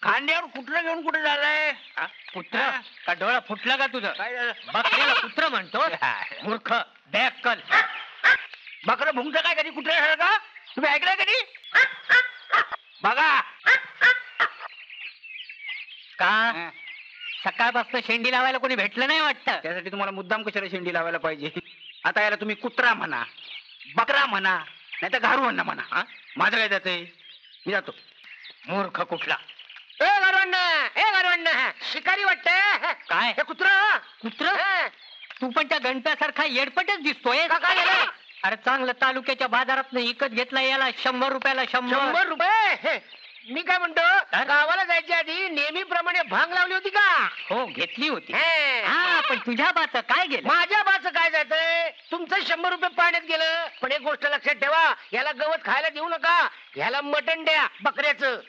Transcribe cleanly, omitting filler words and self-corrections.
खांद्यावर कुठलं घेऊन कुठे झालंय? पुत्र का डोळा फुटला का तुझं? काय झालं? बकऱ्याला पुत्र म्हणतो मूर्ख बॅकल. बकरं भुंगचं काय कधी कुठे झालं का? तुम्ही ऐकलंय कधी? बघा का सकाळपासून शेंडी लावायला कोणी भेटलं नाही वाटतं. त्यासाठी तुम्हाला मुद्दाम कशाला शेंडी लावायला पाहिजे? आता याला तुम्ही कुत्रा म्हणा, बकरा म्हणा, नाही तर घारू म्हणा. हा? माझं काय जातंय? मी जातो. मूर्ख कुठला. ए गरवण शिकारी वाटतंय काय हे कुत्रा. कुत्र? तू पण त्या गणप्यासारखा येडपटच दिसतोय. काय झालं? अरे चांगलं तालुक्याच्या बाजारात इकत घेतला याला 100 रुपयाला 100. 100 रुपये. मी काय म्हणतो तर? गावाला जायच्या आधी नेहमीप्रमाणे भांग लावली होती का? हो घेतली होती. हे. हा पण तुझ्या बाच काय गेलं? माझ्या बाचं काय जायचंय? तुमचं 100 रुपये पाण्यात गेलं. पण एक गोष्ट लक्षात ठेवा, याला गवत खायला देऊ नका, याला मटण द्या बकऱ्याचं.